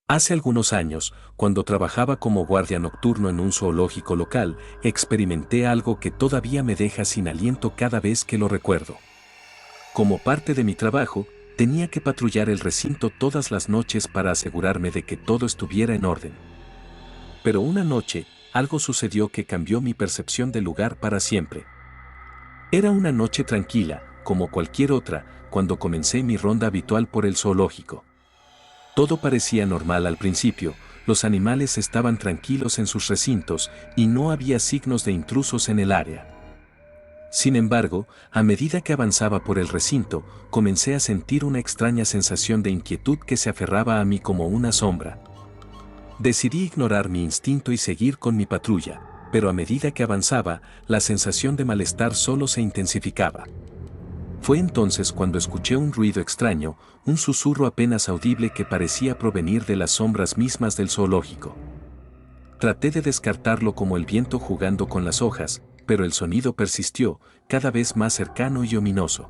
Hace algunos años, cuando trabajaba como guardia nocturno en un zoológico local, experimenté algo que todavía me deja sin aliento cada vez que lo recuerdo. Como parte de mi trabajo, tenía que patrullar el recinto todas las noches para asegurarme de que todo estuviera en orden. Pero una noche, algo sucedió que cambió mi percepción del lugar para siempre. Era una noche tranquila, como cualquier otra, cuando comencé mi ronda habitual por el zoológico. Todo parecía normal al principio, los animales estaban tranquilos en sus recintos y no había signos de intrusos en el área. Sin embargo, a medida que avanzaba por el recinto, comencé a sentir una extraña sensación de inquietud que se aferraba a mí como una sombra. Decidí ignorar mi instinto y seguir con mi patrulla, pero a medida que avanzaba, la sensación de malestar solo se intensificaba. Fue entonces cuando escuché un ruido extraño, un susurro apenas audible que parecía provenir de las sombras mismas del zoológico. Traté de descartarlo como el viento jugando con las hojas, pero el sonido persistió, cada vez más cercano y ominoso.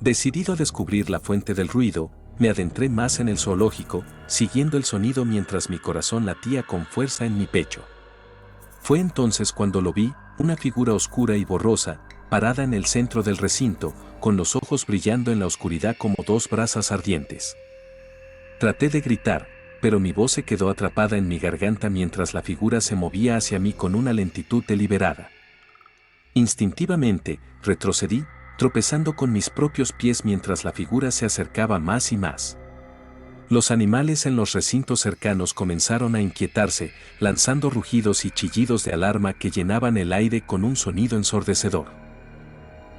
Decidido a descubrir la fuente del ruido, me adentré más en el zoológico, siguiendo el sonido mientras mi corazón latía con fuerza en mi pecho. Fue entonces cuando lo vi, una figura oscura y borrosa, parada en el centro del recinto, con los ojos brillando en la oscuridad como dos brasas ardientes. Traté de gritar, pero mi voz se quedó atrapada en mi garganta mientras la figura se movía hacia mí con una lentitud deliberada. Instintivamente, retrocedí, tropezando con mis propios pies mientras la figura se acercaba más y más. Los animales en los recintos cercanos comenzaron a inquietarse, lanzando rugidos y chillidos de alarma que llenaban el aire con un sonido ensordecedor.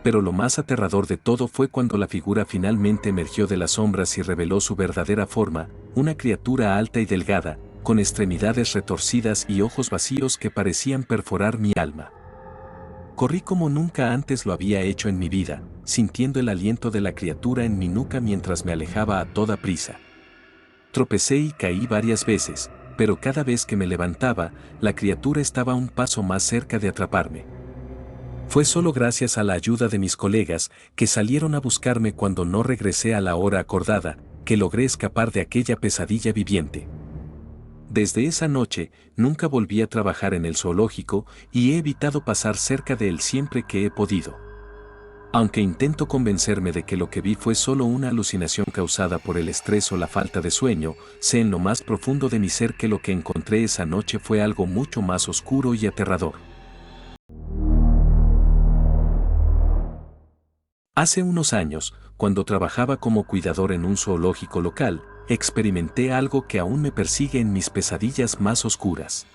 Pero lo más aterrador de todo fue cuando la figura finalmente emergió de las sombras y reveló su verdadera forma, una criatura alta y delgada, con extremidades retorcidas y ojos vacíos que parecían perforar mi alma. Corrí como nunca antes lo había hecho en mi vida, sintiendo el aliento de la criatura en mi nuca mientras me alejaba a toda prisa. Tropecé y caí varias veces, pero cada vez que me levantaba, la criatura estaba un paso más cerca de atraparme. Fue solo gracias a la ayuda de mis colegas, que salieron a buscarme cuando no regresé a la hora acordada, que logré escapar de aquella pesadilla viviente. Desde esa noche, nunca volví a trabajar en el zoológico y he evitado pasar cerca de él siempre que he podido. Aunque intento convencerme de que lo que vi fue solo una alucinación causada por el estrés o la falta de sueño, sé en lo más profundo de mi ser que lo que encontré esa noche fue algo mucho más oscuro y aterrador. Hace unos años, cuando trabajaba como cuidador en un zoológico local, experimenté algo que aún me persigue en mis pesadillas más oscuras.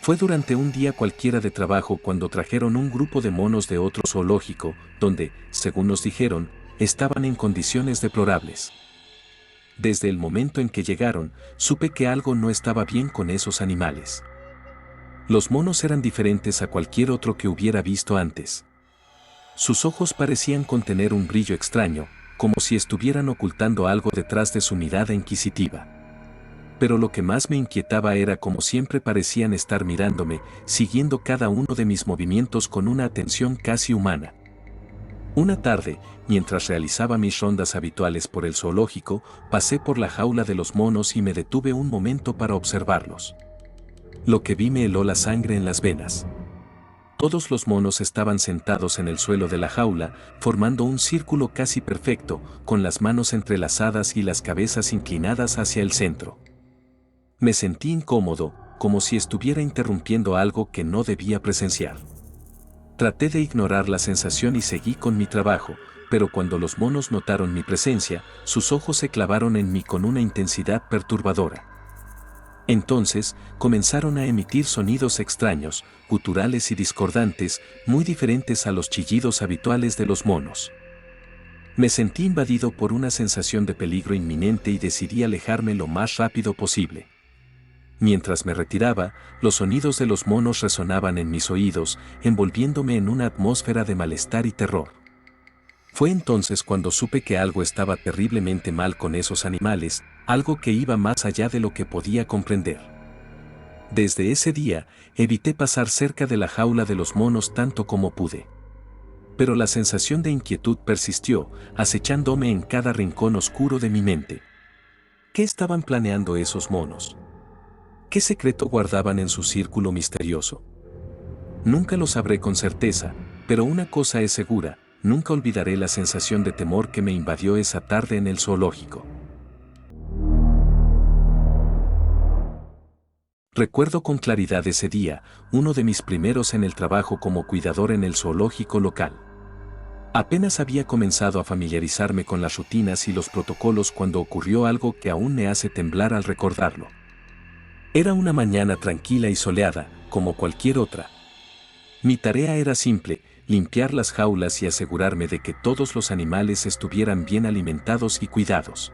Fue durante un día cualquiera de trabajo cuando trajeron un grupo de monos de otro zoológico, donde, según nos dijeron, estaban en condiciones deplorables. Desde el momento en que llegaron, supe que algo no estaba bien con esos animales. Los monos eran diferentes a cualquier otro que hubiera visto antes. Sus ojos parecían contener un brillo extraño, como si estuvieran ocultando algo detrás de su mirada inquisitiva. Pero lo que más me inquietaba era cómo siempre parecían estar mirándome, siguiendo cada uno de mis movimientos con una atención casi humana. Una tarde, mientras realizaba mis rondas habituales por el zoológico, pasé por la jaula de los monos y me detuve un momento para observarlos. Lo que vi me heló la sangre en las venas. Todos los monos estaban sentados en el suelo de la jaula, formando un círculo casi perfecto, con las manos entrelazadas y las cabezas inclinadas hacia el centro. Me sentí incómodo, como si estuviera interrumpiendo algo que no debía presenciar. Traté de ignorar la sensación y seguí con mi trabajo, pero cuando los monos notaron mi presencia, sus ojos se clavaron en mí con una intensidad perturbadora. Entonces, comenzaron a emitir sonidos extraños, guturales y discordantes, muy diferentes a los chillidos habituales de los monos. Me sentí invadido por una sensación de peligro inminente y decidí alejarme lo más rápido posible. Mientras me retiraba, los sonidos de los monos resonaban en mis oídos, envolviéndome en una atmósfera de malestar y terror. Fue entonces cuando supe que algo estaba terriblemente mal con esos animales, algo que iba más allá de lo que podía comprender. Desde ese día, evité pasar cerca de la jaula de los monos tanto como pude. Pero la sensación de inquietud persistió, acechándome en cada rincón oscuro de mi mente. ¿Qué estaban planeando esos monos? ¿Qué secreto guardaban en su círculo misterioso? Nunca lo sabré con certeza, pero una cosa es segura, nunca olvidaré la sensación de temor que me invadió esa tarde en el zoológico. Recuerdo con claridad ese día, uno de mis primeros en el trabajo como cuidador en el zoológico local. Apenas había comenzado a familiarizarme con las rutinas y los protocolos cuando ocurrió algo que aún me hace temblar al recordarlo. Era una mañana tranquila y soleada, como cualquier otra. Mi tarea era simple, limpiar las jaulas y asegurarme de que todos los animales estuvieran bien alimentados y cuidados.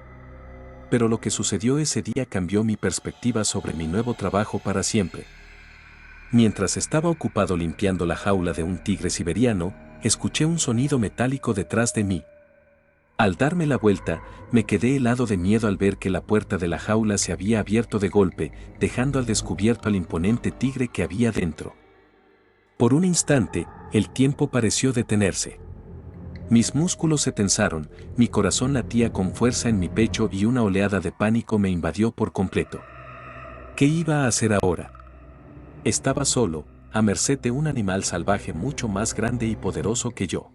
Pero lo que sucedió ese día cambió mi perspectiva sobre mi nuevo trabajo para siempre. Mientras estaba ocupado limpiando la jaula de un tigre siberiano, escuché un sonido metálico detrás de mí. Al darme la vuelta, me quedé helado de miedo al ver que la puerta de la jaula se había abierto de golpe, dejando al descubierto al imponente tigre que había dentro. Por un instante, el tiempo pareció detenerse. Mis músculos se tensaron, mi corazón latía con fuerza en mi pecho y una oleada de pánico me invadió por completo. ¿Qué iba a hacer ahora? Estaba solo, a merced de un animal salvaje mucho más grande y poderoso que yo.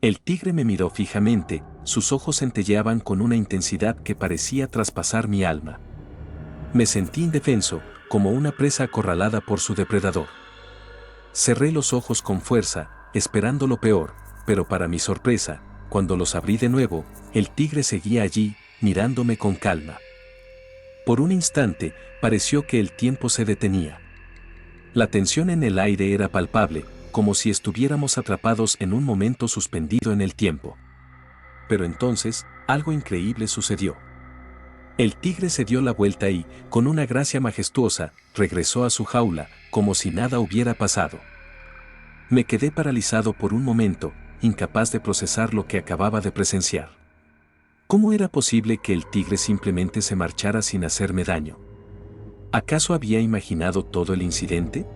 El tigre me miró fijamente, sus ojos centelleaban con una intensidad que parecía traspasar mi alma. Me sentí indefenso, como una presa acorralada por su depredador. Cerré los ojos con fuerza, esperando lo peor, pero para mi sorpresa, cuando los abrí de nuevo, el tigre seguía allí, mirándome con calma. Por un instante, pareció que el tiempo se detenía. La tensión en el aire era palpable, como si estuviéramos atrapados en un momento suspendido en el tiempo. Pero entonces, algo increíble sucedió. El tigre se dio la vuelta y, con una gracia majestuosa, regresó a su jaula, como si nada hubiera pasado. Me quedé paralizado por un momento, incapaz de procesar lo que acababa de presenciar. ¿Cómo era posible que el tigre simplemente se marchara sin hacerme daño? ¿Acaso había imaginado todo el incidente?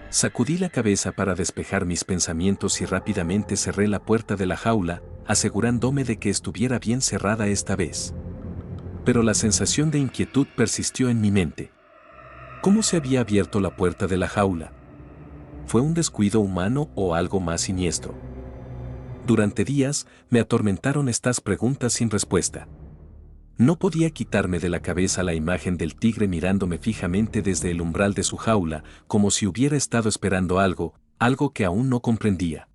Sacudí la cabeza para despejar mis pensamientos y rápidamente cerré la puerta de la jaula, asegurándome de que estuviera bien cerrada esta vez. Pero la sensación de inquietud persistió en mi mente. ¿Cómo se había abierto la puerta de la jaula? ¿Fue un descuido humano o algo más siniestro? Durante días, me atormentaron estas preguntas sin respuesta. No podía quitarme de la cabeza la imagen del tigre mirándome fijamente desde el umbral de su jaula, como si hubiera estado esperando algo, algo que aún no comprendía.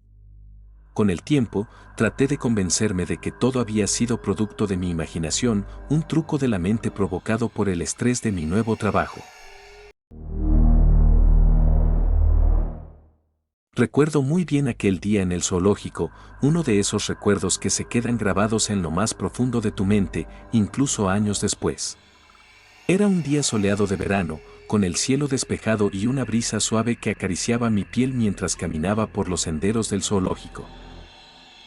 Con el tiempo, traté de convencerme de que todo había sido producto de mi imaginación, un truco de la mente provocado por el estrés de mi nuevo trabajo. Recuerdo muy bien aquel día en el zoológico, uno de esos recuerdos que se quedan grabados en lo más profundo de tu mente, incluso años después. Era un día soleado de verano, con el cielo despejado y una brisa suave que acariciaba mi piel mientras caminaba por los senderos del zoológico.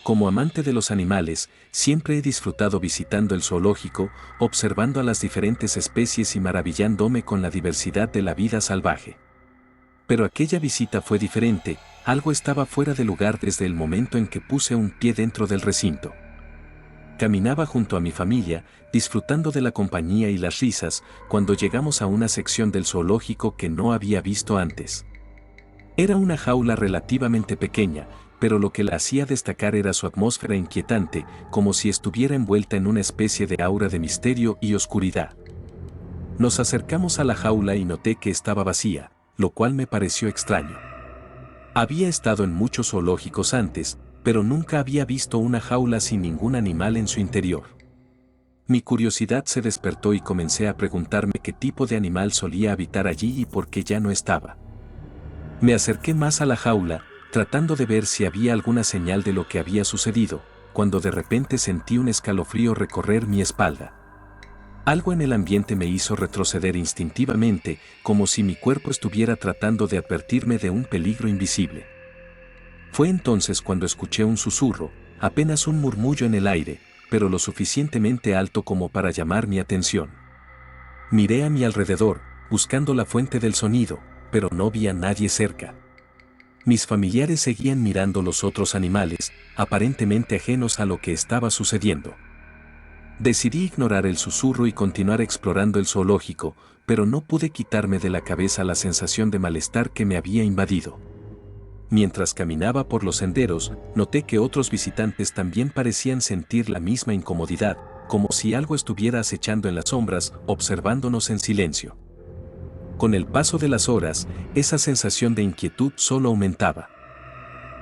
Como amante de los animales, siempre he disfrutado visitando el zoológico, observando a las diferentes especies y maravillándome con la diversidad de la vida salvaje. Pero aquella visita fue diferente, algo estaba fuera de lugar desde el momento en que puse un pie dentro del recinto. Caminaba junto a mi familia, disfrutando de la compañía y las risas, cuando llegamos a una sección del zoológico que no había visto antes. Era una jaula relativamente pequeña, pero lo que la hacía destacar era su atmósfera inquietante, como si estuviera envuelta en una especie de aura de misterio y oscuridad. Nos acercamos a la jaula y noté que estaba vacía, lo cual me pareció extraño. Había estado en muchos zoológicos antes, pero nunca había visto una jaula sin ningún animal en su interior. Mi curiosidad se despertó y comencé a preguntarme qué tipo de animal solía habitar allí y por qué ya no estaba. Me acerqué más a la jaula, tratando de ver si había alguna señal de lo que había sucedido, cuando de repente sentí un escalofrío recorrer mi espalda. Algo en el ambiente me hizo retroceder instintivamente, como si mi cuerpo estuviera tratando de advertirme de un peligro invisible. Fue entonces cuando escuché un susurro, apenas un murmullo en el aire, pero lo suficientemente alto como para llamar mi atención. Miré a mi alrededor, buscando la fuente del sonido, pero no vi a nadie cerca. Mis familiares seguían mirando los otros animales, aparentemente ajenos a lo que estaba sucediendo. Decidí ignorar el susurro y continuar explorando el zoológico, pero no pude quitarme de la cabeza la sensación de malestar que me había invadido. Mientras caminaba por los senderos, noté que otros visitantes también parecían sentir la misma incomodidad, como si algo estuviera acechando en las sombras, observándonos en silencio. Con el paso de las horas, esa sensación de inquietud solo aumentaba.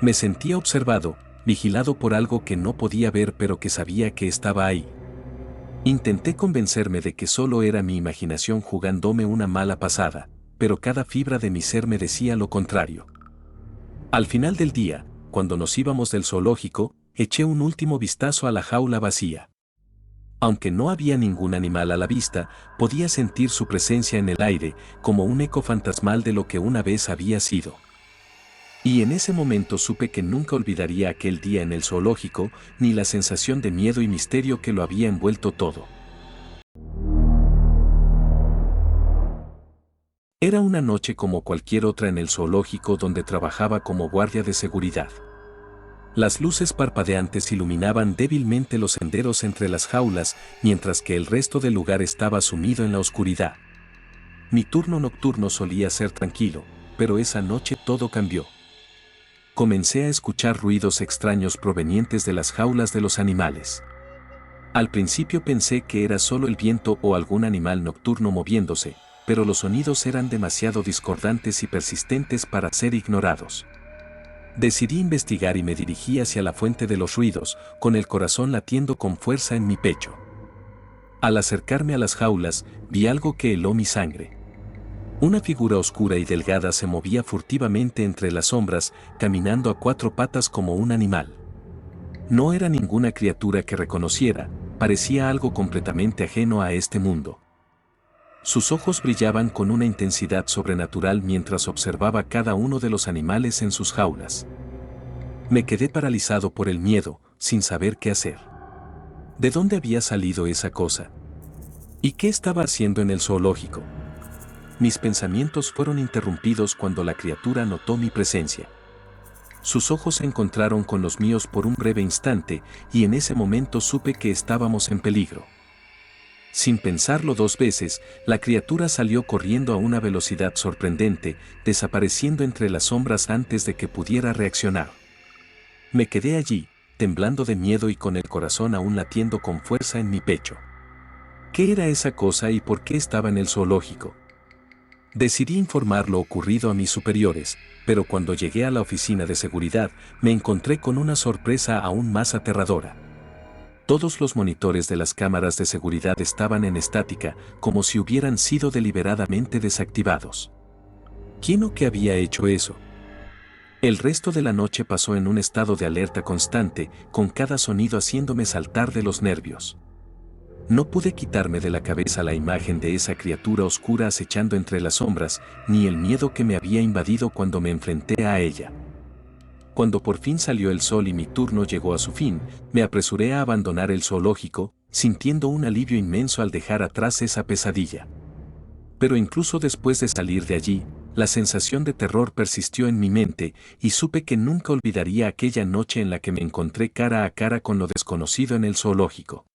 Me sentía observado, vigilado por algo que no podía ver pero que sabía que estaba ahí. Intenté convencerme de que solo era mi imaginación jugándome una mala pasada, pero cada fibra de mi ser me decía lo contrario. Al final del día, cuando nos íbamos del zoológico, eché un último vistazo a la jaula vacía. Aunque no había ningún animal a la vista, podía sentir su presencia en el aire, como un eco fantasmal de lo que una vez había sido. Y en ese momento supe que nunca olvidaría aquel día en el zoológico, ni la sensación de miedo y misterio que lo había envuelto todo. Era una noche como cualquier otra en el zoológico donde trabajaba como guardia de seguridad. Las luces parpadeantes iluminaban débilmente los senderos entre las jaulas, mientras que el resto del lugar estaba sumido en la oscuridad. Mi turno nocturno solía ser tranquilo, pero esa noche todo cambió. Comencé a escuchar ruidos extraños provenientes de las jaulas de los animales. Al principio pensé que era solo el viento o algún animal nocturno moviéndose, pero los sonidos eran demasiado discordantes y persistentes para ser ignorados. Decidí investigar y me dirigí hacia la fuente de los ruidos, con el corazón latiendo con fuerza en mi pecho. Al acercarme a las jaulas, vi algo que heló mi sangre. Una figura oscura y delgada se movía furtivamente entre las sombras, caminando a cuatro patas como un animal. No era ninguna criatura que reconociera, parecía algo completamente ajeno a este mundo. Sus ojos brillaban con una intensidad sobrenatural mientras observaba cada uno de los animales en sus jaulas. Me quedé paralizado por el miedo, sin saber qué hacer. ¿De dónde había salido esa cosa? ¿Y qué estaba haciendo en el zoológico? Mis pensamientos fueron interrumpidos cuando la criatura notó mi presencia. Sus ojos se encontraron con los míos por un breve instante, y en ese momento supe que estábamos en peligro. Sin pensarlo dos veces, la criatura salió corriendo a una velocidad sorprendente, desapareciendo entre las sombras antes de que pudiera reaccionar. Me quedé allí, temblando de miedo y con el corazón aún latiendo con fuerza en mi pecho. ¿Qué era esa cosa y por qué estaba en el zoológico? Decidí informar lo ocurrido a mis superiores, pero cuando llegué a la oficina de seguridad, me encontré con una sorpresa aún más aterradora. Todos los monitores de las cámaras de seguridad estaban en estática, como si hubieran sido deliberadamente desactivados. ¿Quién o qué había hecho eso? El resto de la noche pasó en un estado de alerta constante, con cada sonido haciéndome saltar de los nervios. No pude quitarme de la cabeza la imagen de esa criatura oscura acechando entre las sombras, ni el miedo que me había invadido cuando me enfrenté a ella. Cuando por fin salió el sol y mi turno llegó a su fin, me apresuré a abandonar el zoológico, sintiendo un alivio inmenso al dejar atrás esa pesadilla. Pero incluso después de salir de allí, la sensación de terror persistió en mi mente y supe que nunca olvidaría aquella noche en la que me encontré cara a cara con lo desconocido en el zoológico.